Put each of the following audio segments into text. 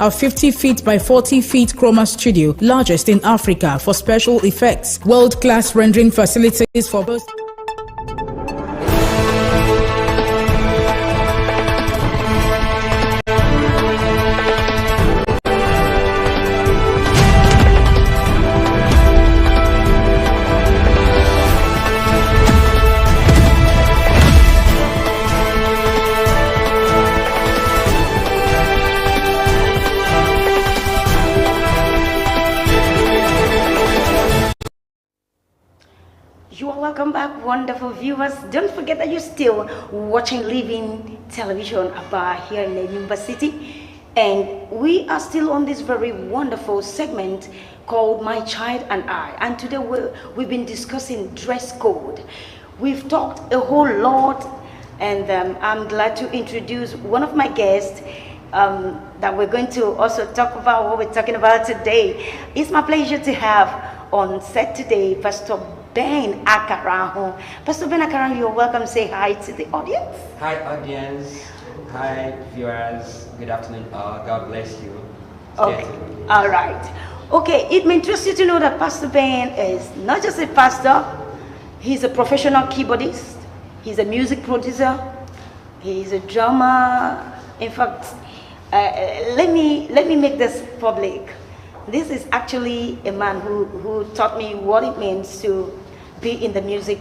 Our 50 feet by 40 feet chroma studio, largest in Africa for special effects, world-class rendering facilities for both. Welcome back, wonderful viewers. Don't forget that you're still watching Living Television Aba here in Enyimba City, and we are still on this very wonderful segment called My Child and I. And today we've been discussing dress code. We've talked a whole lot, and I'm glad to introduce one of my guests that we're going to also talk about what we're talking about today. It's my pleasure to have on set today Pastor Ben Akaraho. Pastor Ben Akaraho, you're welcome. Say hi to the audience. Hi, audience. Hi, viewers. Good afternoon. God bless you. Okay. All right. Okay. It may interest you to know that Pastor Ben is not just a pastor. He's a professional keyboardist. He's a music producer. He's a drummer. In fact, let me make this public. This is actually a man who taught me what it means to be in the music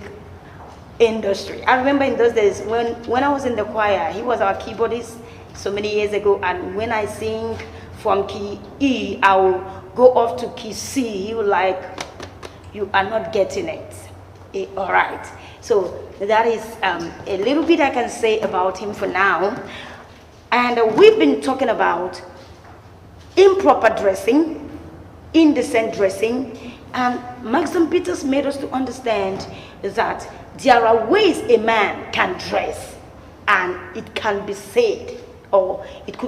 industry. I remember in those days when I was in the choir, he was our keyboardist so many years ago, and when I sing from key E, I will go off to key C. He will like, you are not getting it. All right. So that is a little bit I can say about him for now. And we've been talking about improper dressing, indecent dressing, and Maxim Peters made us to understand that there are ways a man can dress, and it can be said, or it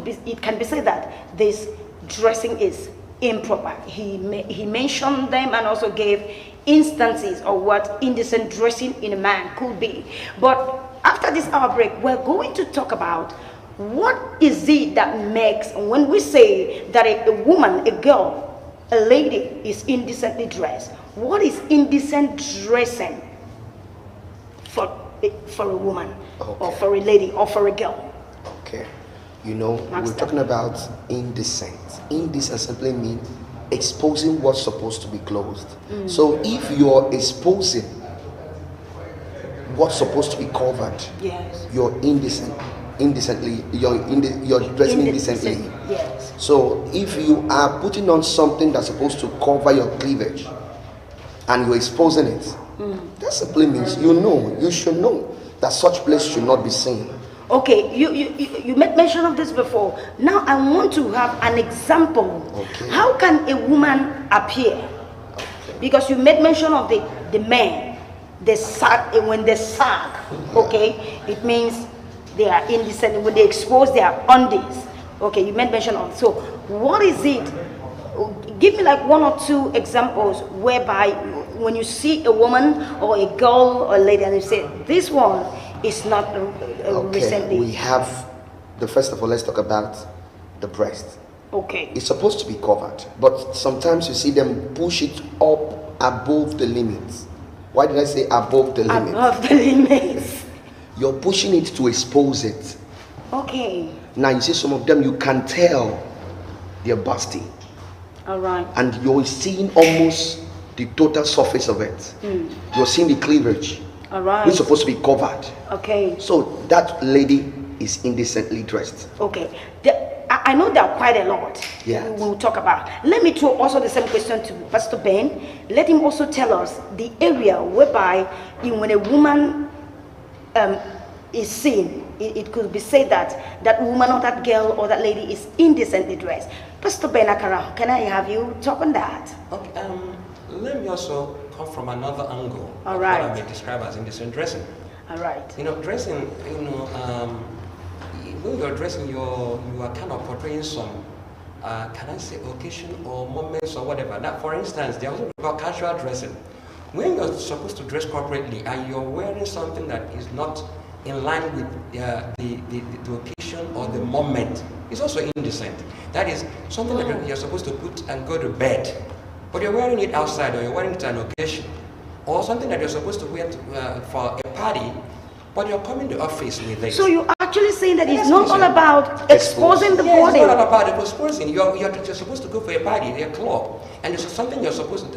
can be said that this dressing is improper. He mentioned them and also gave instances of what indecent dressing in a man could be. But after this hour break, we're going to talk about what is it that makes, when we say that a woman, a girl, a lady is indecently dressed. What is indecent dressing for a woman, or for a lady, or for a girl? Okay. You know, we're talking about indecent. Indecent simply means exposing what's supposed to be closed. So if you're exposing what's supposed to be covered, yes, you're indecent. You're dressing indecently. Yes. So if you are putting on something that's supposed to cover your cleavage and you're exposing it, that simply means you should know that such place should not be seen. Okay, you made mention of this before. Now I want to have an example. Okay. How can a woman appear? Okay. Because you made mention of the man, the sag, when they sag, okay, it means they are indecent when they expose their undies. Okay, you made mention of. So what is it? Give me like one or two examples whereby when you see a woman or a girl or a lady and you say this one is not recently. We have first of all, let's talk about the breast. Okay. It's supposed to be covered, but sometimes you see them push it up above the limits. Why did I say above the limits? Above the limits. You're pushing it to expose it. Okay. Now you see some of them, you can tell they're busty. All right. And you're seeing almost the total surface of it. You're seeing the cleavage. All right. Which is supposed to be covered. Okay. So that lady is indecently dressed. Okay. I know there are quite a lot. Yeah. We'll talk about. Let me throw also the same question to Pastor Ben. Let him also tell us the area whereby when a woman is seen, it could be said that that woman or that girl or that lady is indecently dressed. Pastor Ben Akaraho, can I have you talk on that? Okay. Let me also come from another angle. All right. What I may describe as indecent dressing. All right. Dressing. When you're dressing, you are kind of portraying some, can I say, occasion or moments or whatever. Now, for instance, they also about casual dressing. When you're supposed to dress corporately and you're wearing something that is not in line with the occasion or the moment is also indecent. That is something that you're supposed to put and go to bed, but you're wearing it outside, or you're wearing it to an occasion, or something that you're supposed to wear for a party, but you're coming to office with it. So you're actually saying that it's not all about exposing the body. It's not about exposing. You're supposed to go for a party, a club, and it's something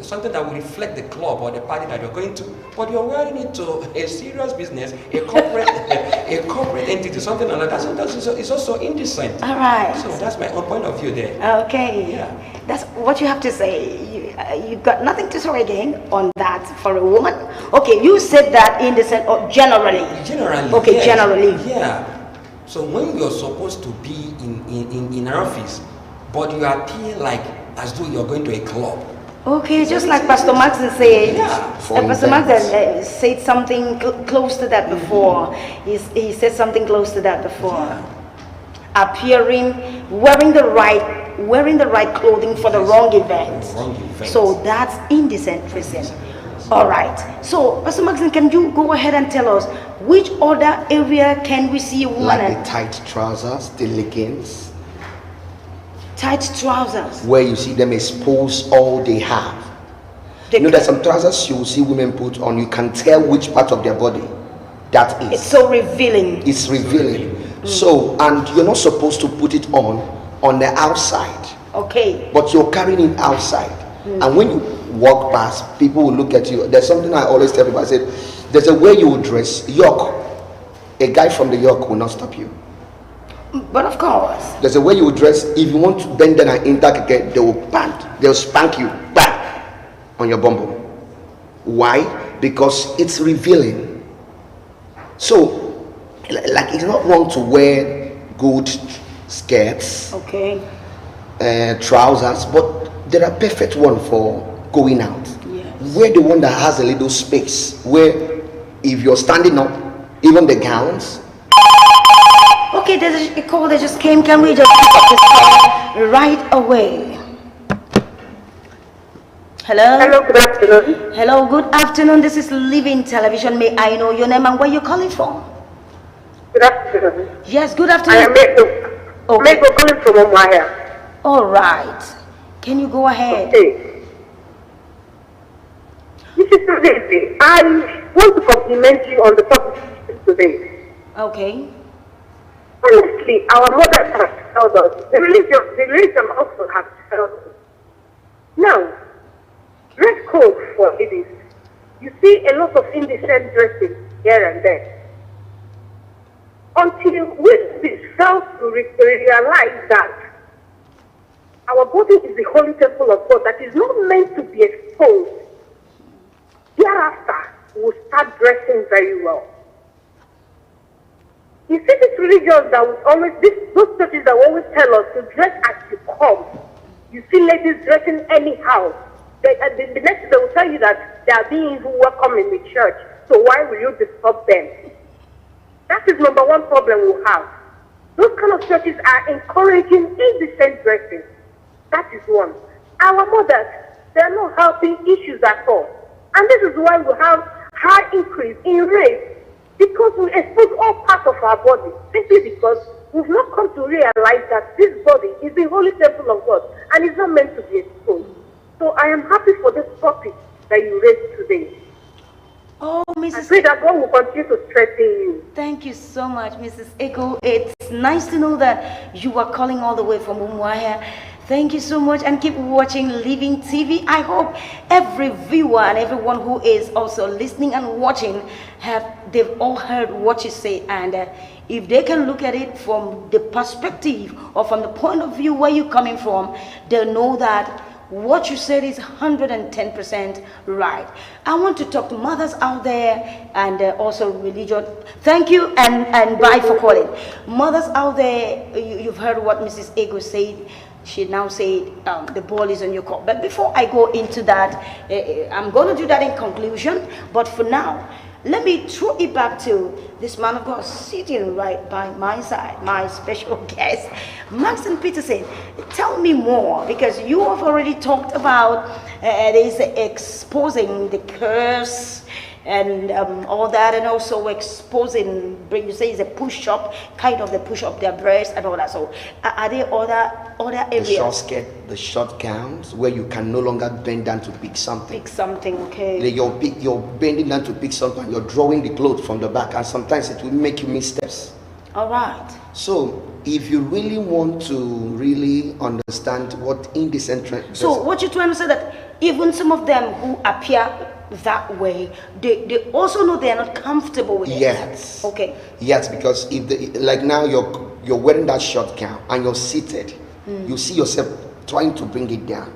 something that will reflect the club or the party that you're going to. But you're wearing it to a serious business, a corporate, a corporate entity, something like that. It's also indecent. All right. So that's my own point of view there. Okay. Yeah. That's what you have to say. You got nothing to say again on that for a woman. Okay, you said that indecent or generally. Generally. Okay, yes. generally. Yeah. So when you're supposed to be in an office, but you appear like as though you're going to a club. Okay, just like Pastor Max said. Yeah. Pastor Max said something close to that before. He said something close to that before. Yeah. Appearing, wearing the right clothing for the wrong event. So that's indecent prison. All right. So, Pastor Maxine, can you go ahead and tell us which other area can we see a woman? Like the tight trousers, the leggings. Tight trousers. Where you see them expose all they have. You know, there's some trousers you will see women put on. You can tell which part of their body that is. It's so revealing. It's revealing. So, and you're not supposed to put it on the outside. Okay. But you're carrying it outside. And when you walk past, people will look at you. There's something I always tell people. I said, there's a way you will dress. York, a guy from the York will not stop you. But of course. There's a way you will dress. If you want to bend down and enter again, they'll spank you back on your bum. Why? Because it's revealing. So, like, it's not wrong to wear good skirts, okay, trousers, but there are perfect one for going out. Yes. Wear the one that has a little space, where if you're standing up, even the gowns. Okay, there's a call that just came. Can we just pick up this call right away? Hello? Hello, good afternoon. Hello, good afternoon. This is Living Television. May I know your name and where you're calling from? Good afternoon. Yes, good I afternoon. am Mego calling from Omaya. All right. Can you go ahead? Okay. This is Suzy. I want to compliment you on the topic today. Okay. Honestly, our mothers have told us. The religion also has told us. Now, dress code for ladies. You see a lot of indecent dressing here and there. Until we self realize that our body is the holy temple of God that is not meant to be exposed, thereafter we'll start dressing very well. You see these religions that would always, those churches that will always tell us to dress as you come. You see ladies dressing anyhow. The next they will tell you that they are being welcome in the church. So why will you disturb them? That is number one problem we have. Those kind of churches are encouraging indecent dressing. That is one. Our mothers, they are not helping issues at all. And this is why we have high increase in rape. Because we expose all parts of our body. Simply because we've not come to realize that this body is the holy temple of God. And it's not meant to be exposed. So I am happy for this topic that you raised today. Oh, I Mrs. pray that God will continue to strengthen you. Thank you so much, Mrs. Eko. It's nice to know that you are calling all the way from Umuahia. Thank you so much, and keep watching Living TV. I hope every viewer and everyone who is also listening and watching they've all heard what you say, and if they can look at it from the perspective or from the point of view where you're coming from, they'll know that what you said is 110% right. I want to talk to mothers out there and also religion. Thank you and bye for calling. Mothers out there, you've heard what Mrs. Ego said. She now said the ball is on your court. But before I go into that, I'm going to do that in conclusion. But for now, let me throw it back to this man of God sitting right by my side, my special guest, Maxine Peterson. Tell me more, because you have already talked about this exposing the curse, and all that, and also exposing, you say it's a push-up, kind of the push-up their breast and all that. So are there other areas? The short skirt, the short gowns, where you can no longer bend down to pick something. Pick something, okay. You're bending down to pick something, you're drawing the clothes from the back, and sometimes it will make you miss steps. All right. So if you really want to really understand what indecent So what you're trying to say, that even some of them who appear that way, they also know they are not comfortable with it. Yes. Okay. Yes, because if like now you're wearing that short gown and you're seated, you see yourself trying to bring it down.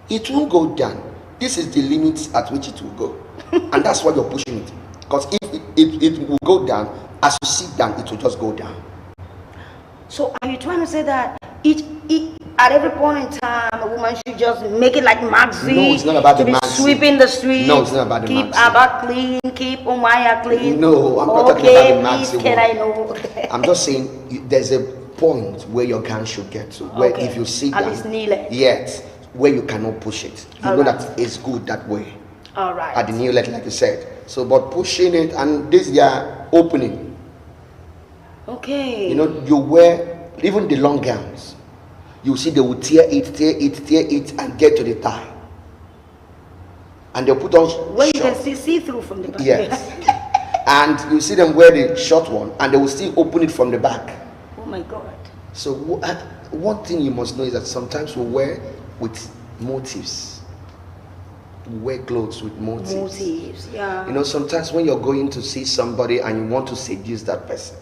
It won't go down. This is the limit at which it will go, and that's why you're pushing it. Because if it will go down, as you sit down, it will just go down. So are you trying to say that at every point in time a woman should just make it like Maxi? No, it's not about to the be Maxi. sweeping the street. No, it's not about the keep Maxi. Abba clean, keep Umaya clean. No, I'm not talking okay, about the Maxi please, can one. I know? I'm just saying there's a point where your gown should get to, where Okay. if you sit At down, least knee length. yes, where you cannot push it. You All know right. that it's good that way. All right. At the knee length, like you said. So, but pushing it, and this they are opening. Okay. You know, you wear even the long gowns. You see, they will tear it, and get to the thigh. And they put on when you short. can see through from the back. Yes. And you see them wear the short one, and they will still open it from the back. Oh my God. So one thing you must know is that sometimes we wear with motives. We wear clothes with motives. Motives, yeah. You know, sometimes when you're going to see somebody and you want to seduce that person,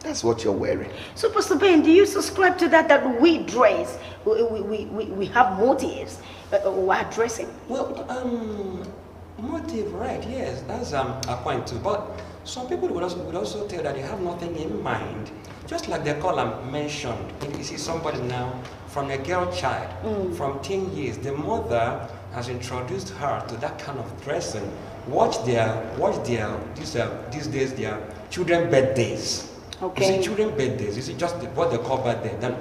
that's what you're wearing. So, Pastor Ben, do you subscribe to that we dress, we have motives while dressing? Well, motive, right? Yes, that's a point too. But some people would also tell that they have nothing in mind. Just like the column mentioned, if you see somebody now from a girl child, from 10 years, the mother has introduced her to that kind of dressing. Watch these days their children birthdays. Okay. You see children birthdays, you see just what they call birthday. Then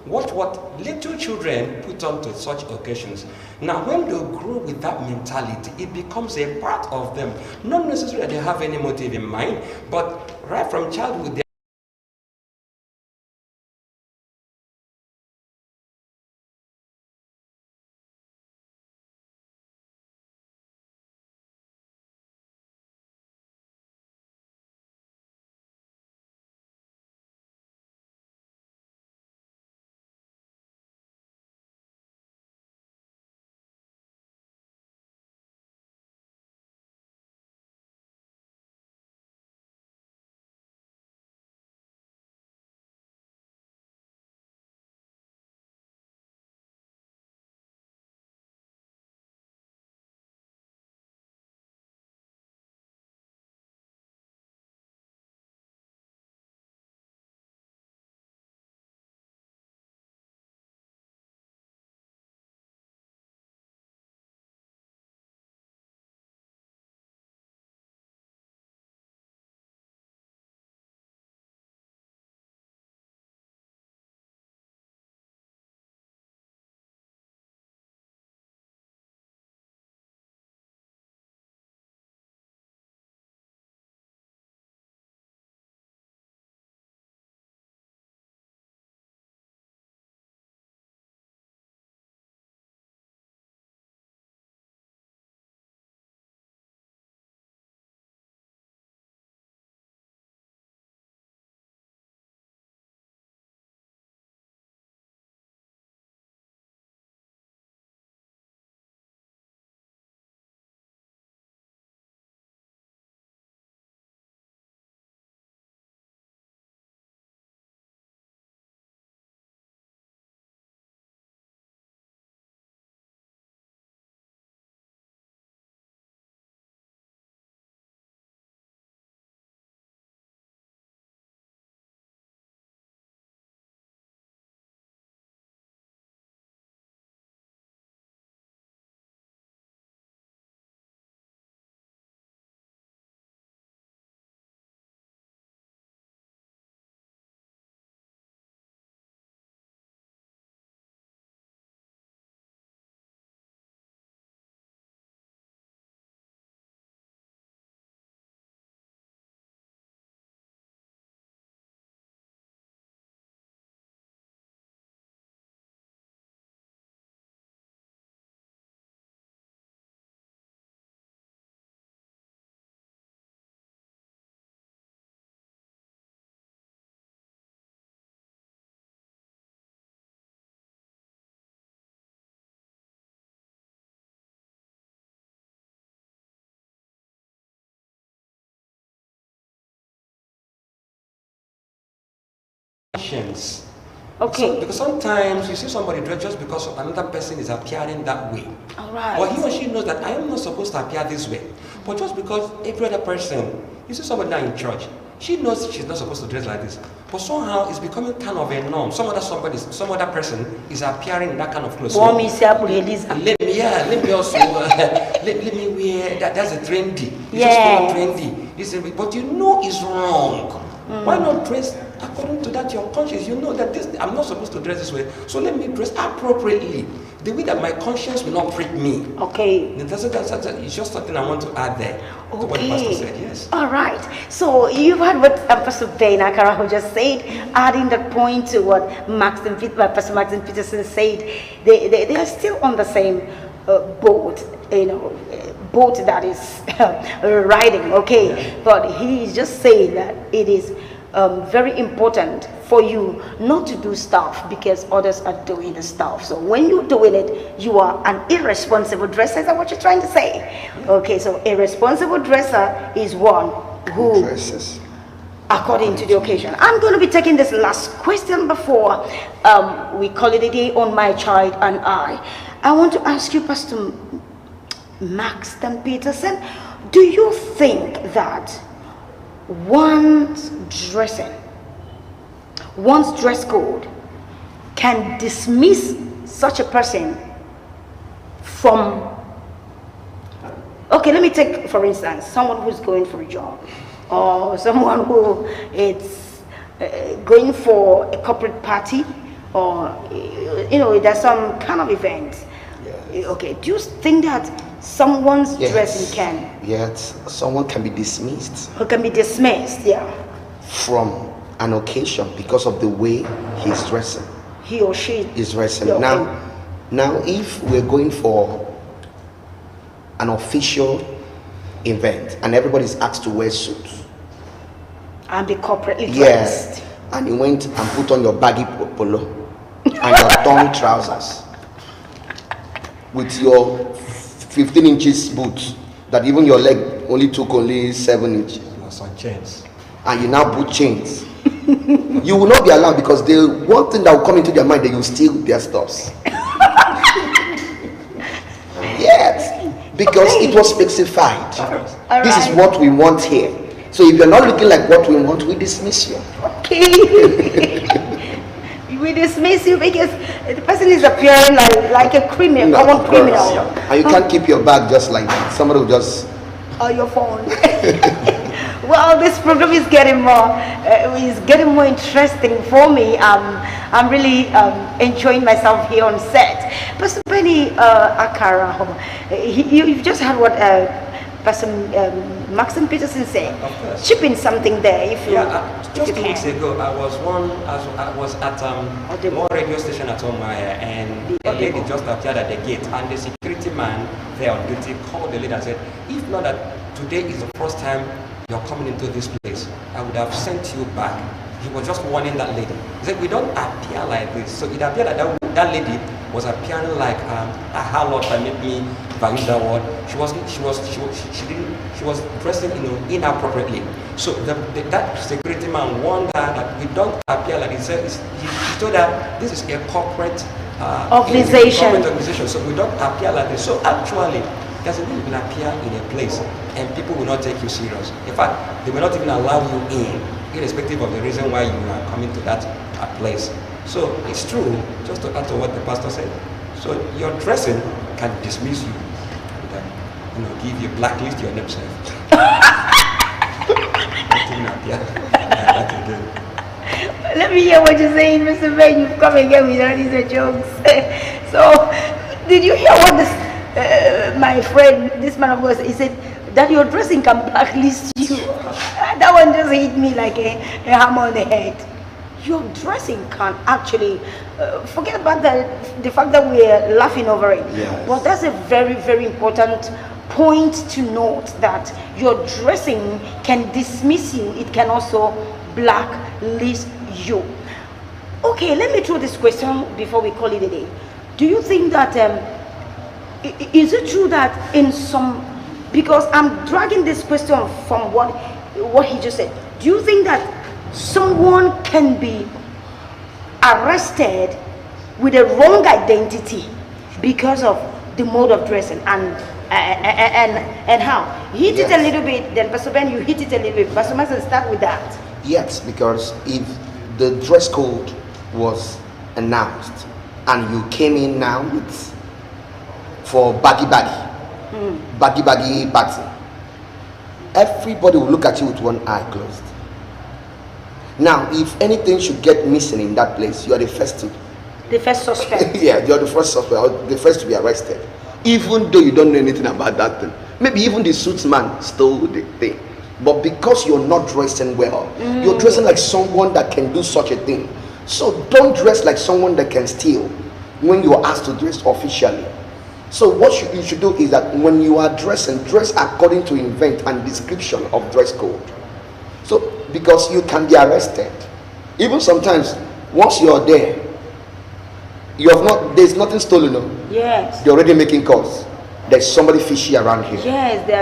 watch what little children put on to such occasions. Now when they grow with that mentality, it becomes a part of them. Not necessarily that they have any motive in mind, but right from childhood, conscience. Okay. So, because sometimes you see somebody dressed just because another person is appearing that way. All right. Or he or she knows that I am not supposed to appear this way. But just because every other person, you see somebody now in church, she knows she's not supposed to dress like this. But somehow it's becoming kind of a norm. Some other person is appearing in that kind of clothes. So, let me also let me wear that. That's a trendy. It's just called trendy. But you know it's wrong. Why not dress according to that? Your conscience, you know that this I'm not supposed to dress this way. So let me dress appropriately, the way that my conscience will not prick me. Okay. It's just something I want to add there. To what the pastor said. Yes. All right. So you've heard what Pastor Ben Akara just said, adding that point to what Pastor Maxim Peterson said. They are still on the same boat, boat that is riding, okay? Yeah. But he is just saying that it is very important for you not to do stuff because others are doing the stuff. So when you're doing it, you are an irresponsible dresser. Is that what you're trying to say? Okay, so a responsible dresser is one who dresses according to the occasion. I'm going to be taking this last question before we call it a day on My Child and I. I want to ask you, Pastor Maxton Peterson, do you think that one's dress code can dismiss such a person from, okay, let me take for instance someone who's going for a job, or someone who is going for a corporate party, or there's some kind of event. Yes. Okay, do you think that someone's dressing can? Yes, someone can be dismissed. Who can be dismissed, yeah. From an occasion because of the way he's dressing. He or she is dressing. Okay. Now, if we're going for an official event and everybody's asked to wear suits and be corporately dressed, and you went and put on your baggy polo and your torn trousers with your 15 inches boots that even your leg only took 7 inches. Some chains. And you now put chains. You will not be allowed, because the one thing that will come into their mind, they will steal their stuffs. Yes, because it was specified. This is what we want here. So if you're not looking like what we want, we dismiss you. Okay. We dismiss you because the person is appearing like a criminal, common criminal. And you can't keep your bag just like that. Somebody will just... Or your phone. Well, this program is getting more interesting for me. I'm really enjoying myself here on set. Pastor Benny Akara, you've just heard what Pastor Maxim Peterson said. Chip in something there, if you. Just 2 weeks ago, I was at one radio station at Omaya, and a lady just appeared at the gate, and the security man there on duty called the lady and said, "If not that today is the first time you're coming into this place, I would have sent you back." He was just warning that lady. He said, "We don't appear like this." So it appeared that that lady was appearing like a harlot, that made me use that word. She was dressing inappropriately. So that security man warned her that we don't appear like this. He told her this is a corporate organization, so we don't appear like this. So actually, there's a way you will appear in a place and people will not take you serious. In fact, they may not even allow you in, irrespective of the reason why you are coming to that place. So it's true, just to add to what the pastor said. So your dressing can dismiss you, give you blacklist your name self. Let me hear what you're saying, Mr. Ben. You've come again with all these jokes. So, did you hear what this my friend, this man of God, he said that your dressing can blacklist you? That one just hit me like a hammer on the head. Your dressing can actually forget about the fact that we're laughing over it. Yes. Well, that's a very, very important point to note, that your dressing can dismiss you. It can also blacklist you. Okay, let me throw this question before we call it a day. Do you think that is it true that in some, because I'm dragging this question from what he just said, do you think that someone can be arrested with a wrong identity because of the mode of dressing and how. Hit it a little bit, then Pastor Ben, you hit it a little bit. Pastor Mason, start with that. Yes, because if the dress code was announced and you came in now with for baggy party, everybody will look at you with one eye closed. Now, if anything should get missing in that place, you are the first suspect. Yeah, you're the first suspect, or the first to be arrested, even though you don't know anything about that thing. Maybe even the suits man stole the thing, but because you're not dressing well, you're dressing like someone that can do such a thing. So don't dress like someone that can steal when you are asked to dress officially. So what you should do is that when you are dressing, dress according to invent and description of dress code. So because you can be arrested, even sometimes once you're there, there's nothing stolen. No? Yes. They're already making calls. There's somebody fishy around here. Yes, there.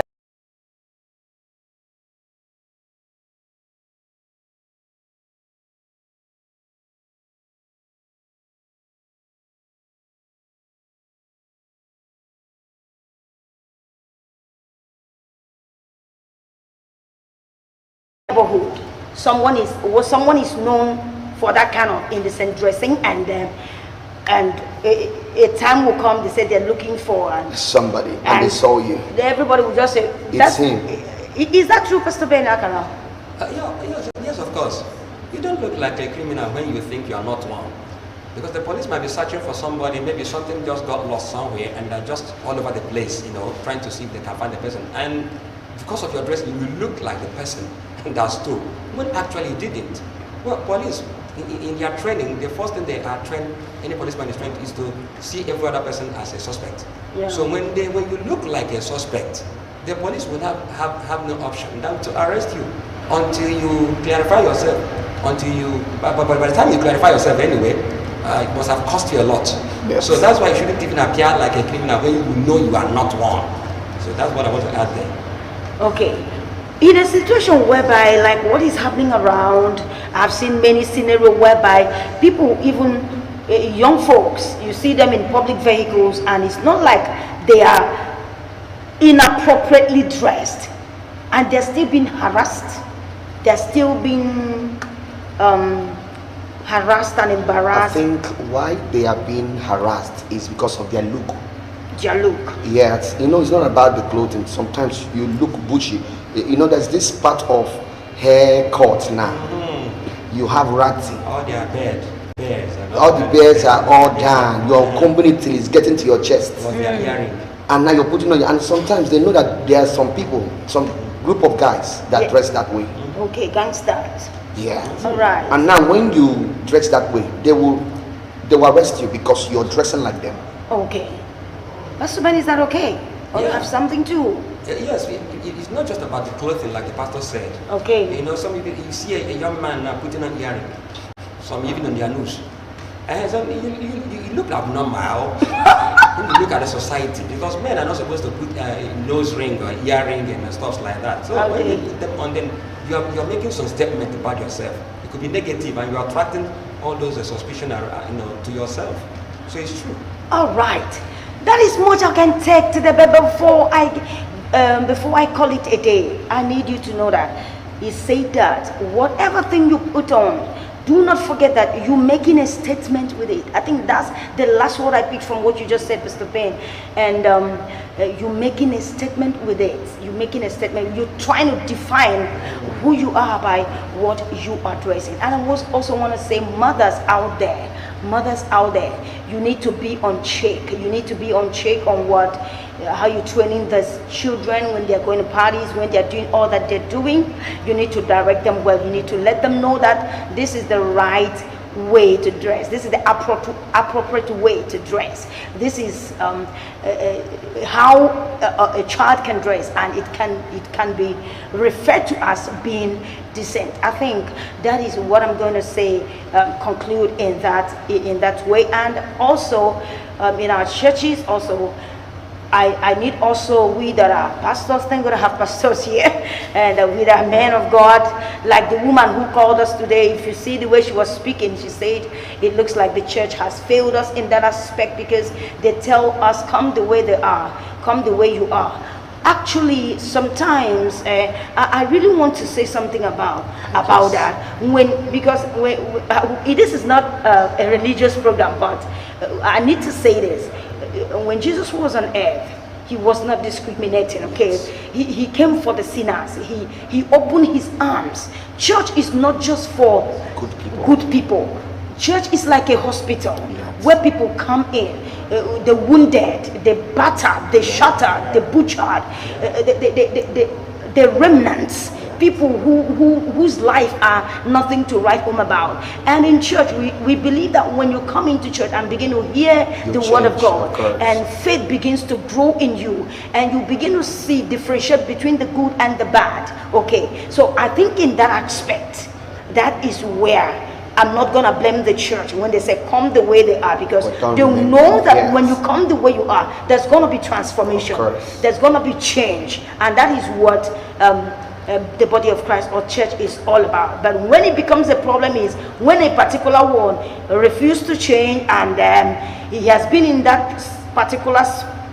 Neighborhood. Someone is known for that kind of indecent dressing, and a time will come, they say they're looking for somebody, and they saw you. Everybody will just say, it's him. Is that true, Pastor Ben Akara? Yes, of course. You don't look like a criminal when you think you are not one. Because the police might be searching for somebody, maybe something just got lost somewhere, and they're just all over the place, trying to see if they can find the person. And because of your dress, you will look like the person that stole, when actually you didn't. Well, police, in their training, the first thing they are trained, any policeman is trained, is to see every other person as a suspect. Yeah. So when you look like a suspect, the police will have no option than to arrest you until you clarify yourself. But by the time you clarify yourself anyway, it must have cost you a lot. Yes. So that's why you shouldn't even appear like a criminal when you know you are not one. So that's what I want to add there. Okay. In a situation whereby, like what is happening around, I've seen many scenarios whereby people, even young folks, you see them in public vehicles, and it's not like they are inappropriately dressed, and they're still being harassed. They're still being harassed and embarrassed. I think why they are being harassed is because of their look. Their look. Yes, it's not about the clothing. Sometimes you look butchy. There's this part of haircut now. You have ratty. All their bears. All the bears are all down. Your combing till it's getting to your chest. And now you're putting on and sometimes they know that there are some people, some group of guys that dress that way. Okay, gangsters. Yeah. All right. And now when you dress that way, they will arrest you because you're dressing like them. Okay. Pastor Ben, is that okay? Or you have something to? Yes, it's not just about the clothing, like the pastor said. Okay. Some people, you see a young man putting on earring, some even on their nose. And so you look abnormal when you look at the society, because men are not supposed to put a nose ring or earring and stuff like that. So when you put them on, then you're making some statement about yourself. It could be negative, and you're attracting all those suspicion, to yourself. So it's true. All right. That is much I can take to the bed before I call it a day. I need you to know that he said that whatever thing you put on, do not forget that you're making a statement with it. I think that's the last word I picked from what you just said, Mr. Ben. And you're making a statement with it. You're making a statement. You're trying to define who you are by what you are dressing. And I also want to say, mothers out there, you need to be on check. You need to be on check on how you're training the children when they're going to parties, when they're doing all that they're doing. You need to direct them well. You need to let them know that this is the right way to dress. This is the appropriate way to dress. This is how a child can dress, and it can be referred to as being decent. I think that is what I'm going to say. Conclude in that way, and also in our churches also. I need also, we that are pastors, thank God I have pastors here, and we that are men of God, like the woman who called us today. If you see the way she was speaking, she said it looks like the church has failed us in that aspect, because they tell us, come the way they are, come the way you are. Actually, sometimes I really want to say something about that, because this is not a religious program, but I need to say this. When Jesus was on earth, he was not discriminating. Okay, he came for the sinners. He opened his arms. Church is not just for good people. Church is like a hospital where people come in, the wounded, the battered, the shattered, the butchered, the remnants, people whose life are nothing to write home about. And in church, we believe that when you come into church and begin to hear the word of God, and faith begins to grow in you, and you begin to see, differentiate between the good and the bad. Okay, so I think in that aspect, that is where I'm not gonna blame the church when they say come the way they are, because they know that when you come the way you are, there's gonna be transformation, there's gonna be change, and that is what the body of Christ or church is all about. But when it becomes a problem is when a particular one refuses to change, and he has been in that particular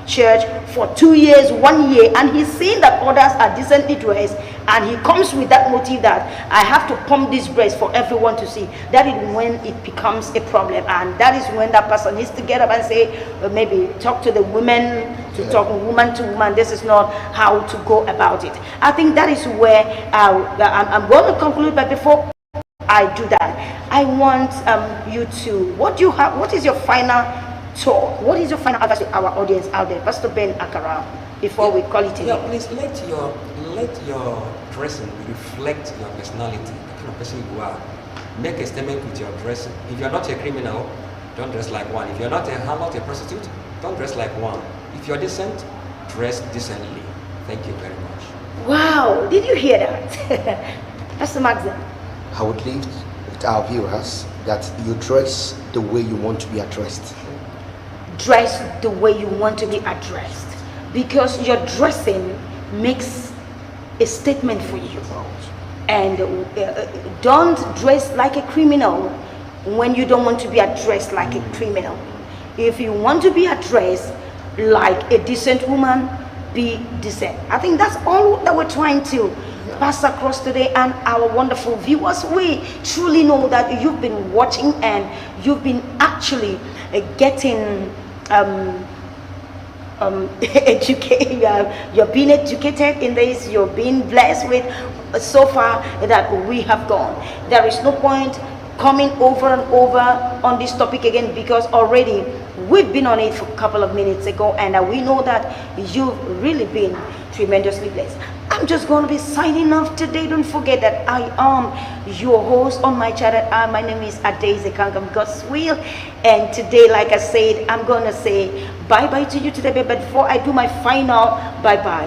church for 2 years, 1 year, and he's seeing that others are decently dressed, and he comes with that motive that I have to pump this breast for everyone to see. That is when it becomes a problem, and that is when that person needs to get up and say, maybe talk to the women, to talk woman to woman. This is not how to go about it. I think that is where I'm going to conclude, but before I do that, I want you to, what is your final talk? What is your final advice to our audience out there, Pastor Ben Akara, before we call it in? Yeah, please let your dressing reflect your personality, the kind of person you are. Make a statement with your dressing. If you're not a criminal, don't dress like one. If you're not a prostitute, don't dress like one. If you're decent, dress decently. Thank you very much. Wow, did you hear that? Pastor Maxim. I would leave with our viewers that you dress the way you want to be addressed. Dress the way you want to be addressed, because your dressing makes a statement for you. And don't dress like a criminal when you don't want to be addressed like a criminal. If you want to be addressed like a decent woman, be decent. I think that's all that we're trying to pass across today. And our wonderful viewers, we truly know that you've been watching and you've been actually getting you're being educated in this, you're being blessed with so far that we have gone. There is no point coming over and over on this topic again, because already we've been on it for a couple of minutes ago, and we know that you've really been tremendously blessed. I'm just going to be signing off today. Don't forget that I am your host on my channel. My name is Adeze Kangam, God's will. And today, like I said, I'm going to say bye-bye to you today. But before I do my final bye-bye,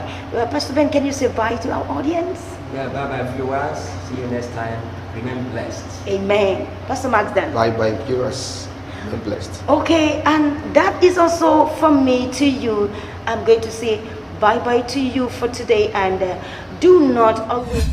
Pastor Ben, can you say bye to our audience? Yeah, bye-bye viewers. See you next time. Remain blessed. Amen. Pastor Max then. Bye-bye viewers. Remain blessed. Okay, and that is also from me to you. I'm going to say bye-bye to you for today, and do not always